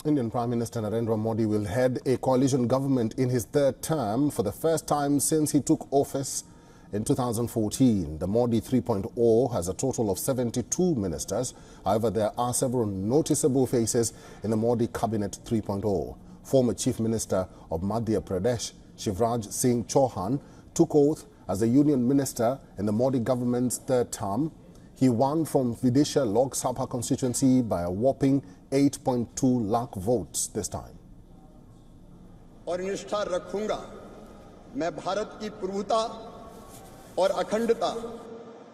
Indian Prime Minister Narendra Modi will head a coalition government in his third term for the first time since he took office in 2014. The Modi 3.0 has a total of 72 ministers. However, there are several noticeable faces in the Modi Cabinet 3.0. Former Chief Minister of Madhya Pradesh, Shivraj Singh Chauhan, took oath as a union minister in the Modi government's third term. He won from Vidisha Lok Sabha constituency by a whopping 8.2 lakh votes this time. और निष्ठा रखूंगा मैं भारत की प्रभुता और अखंडता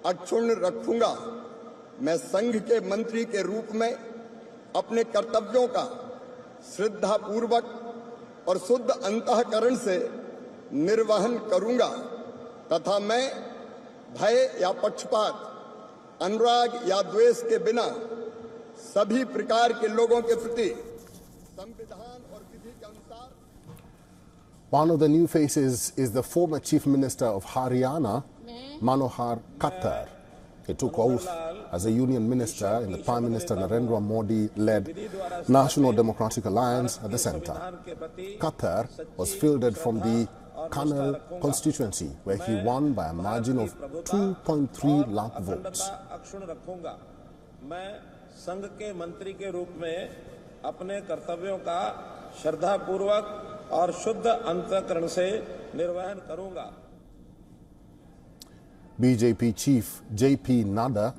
अक्षुण्ण रखूंगा मैं संघ के मंत्री के रूप में अपने कर्तव्यों का श्रद्धापूर्वक और शुद्ध अंतःकरण से निर्वहन करूंगा तथा मैं भय या पक्षपात अनुराग या द्वेष के बिना सभी प्रकार के लोगों के प्रति संविधान और विधि के अनुसार. One of the new faces is the former Chief Minister of Haryana, Manohar Khattar. He took oath as a union minister in the Prime Minister Narendra Modi-led National Democratic Alliance at the centre. Khattar was fielded from the Kannal constituency, where he won by a margin of 2.3 lakh votes. मैं संघ के मंत्री के रूप में अपने कर्तव्यों का श्रद्धापूर्वक और शुद्ध अंतःकरण से निर्वहन करूंगा. BJP Chief J.P. Nadda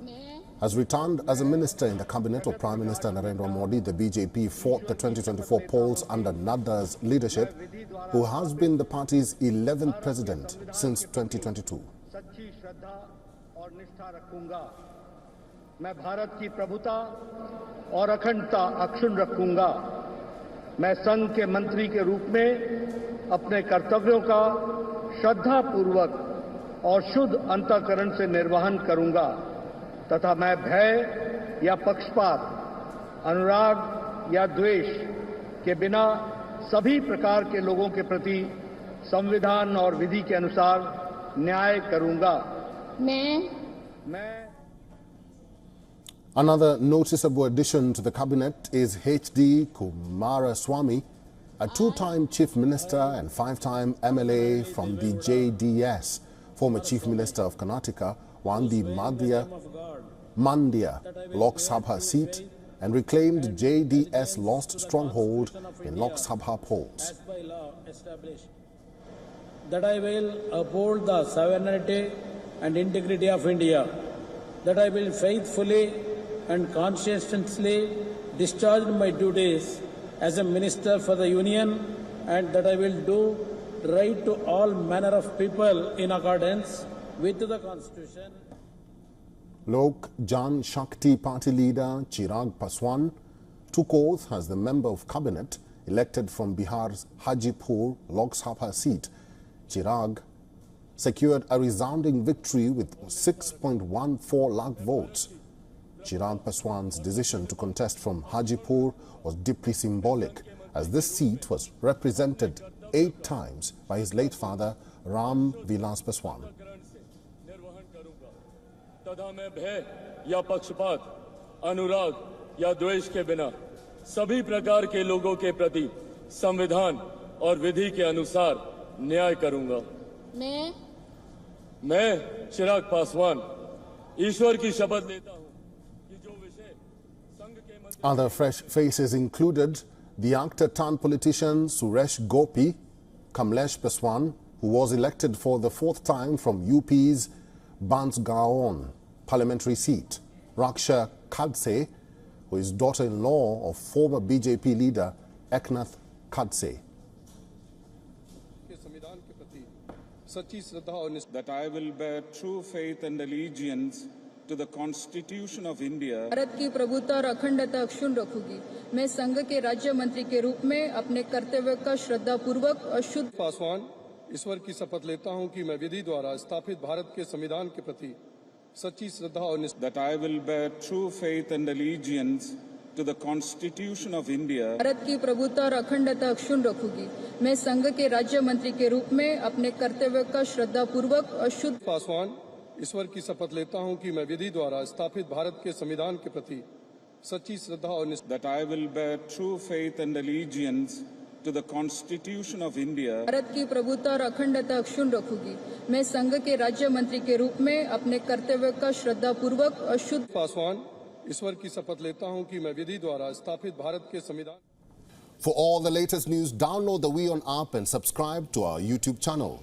has returned as a minister in the cabinet of Prime Minister Narendra Modi. The BJP fought the 2024 polls under Nadda's leadership, who has been the party's 11th president since 2022. मैं भारत की प्रभुता और अखंडता अक्षुण्ण रखूंगा मैं संघ के मंत्री के रूप में अपने कर्तव्यों का श्रद्धापूर्वक और शुद्ध अंतःकरण से निर्वहन करूंगा तथा मैं भय या पक्षपात अनुराग या द्वेष के बिना सभी प्रकार के लोगों के प्रति संविधान और विधि के अनुसार न्याय करूंगा. Another noticeable addition to the cabinet is H.D. Kumaraswamy, a two-time chief minister and five-time MLA from the JDS. Former Chief Minister of Karnataka won the Mandya Lok Sabha seat and reclaimed JDS lost stronghold in Lok Sabha polls. That I will uphold the sovereignty and integrity of India, that I will faithfully and conscientiously discharge my duties as a minister for the Union, and that I will do right to all manner of people in accordance with the Constitution. Lok Jan Shakti Party leader Chirag Paswan took oath as the member of cabinet elected from Bihar's Hajipur Lok Sabha seat. Chirag secured a resounding victory with 6.14 lakh votes. Chirag Paswan's decision to contest from Hajipur was deeply symbolic, as this seat was represented 8 times by his late father Ram Vilas Paswan. तथा मैं भय या पक्षपात अनुराग या द्वेष के बिना सभी प्रकार के लोगों के प्रति संविधान और विधि के अनुसार न्याय करूंगा. मैं चिराग पासवान ईश्वर की शपथ लेता हूं कि जो विषय संघ के. Other fresh faces included the actor turned politician Suresh Gopi, Kamlesh Paswan, who was elected for the 4th time from UP's Bansgaon parliamentary seat, Raksha Khadse, who is daughter-in-law of former BJP leader Eknath Khadse. That I will bear true faith and allegiance to the Constitution of India. Bharat की प्रभुता और अखंडता अक्षुण्ण रखूंगी मैं संघ के राज्य मंत्री के रूप में अपने कर्तव्य का श्रद्धापूर्वक और शुद्ध. पासवान ईश्वर की शपथ लेता हूं कि मैं विधि द्वारा स्थापित भारत के संविधान के प्रति सच्ची श्रद्धा और That I will bear true faith and allegiance to the Constitution of India. Bharat की प्रभुता और अखंडता अक्षुण्ण रखूंगी मैं संघ के राज्य मंत्री के रूप में अपने कर्तव्य का श्रद्धापूर्वक और शुद्ध. पासवान ईश्वर की शपथ लेता हूं कि मैं विधि द्वारा स्थापित भारत के संविधान के प्रति सच्ची श्रद्धा और निष्ठा that I will bear true faith and allegiance to the Constitution of India Bharat की प्रभुता और अखंडता अक्षुण्ण रखूंगी। मैं संघ के राज्य मंत्री के रूप में अपने कर्तव्य का श्रद्धापूर्वक और शुद्ध पासवान ईश्वर की शपथ लेता हूं कि मैं विधि द्वारा स्थापित भारत के संविधान। For all the latest news, download the WION app and subscribe to our YouTube channel.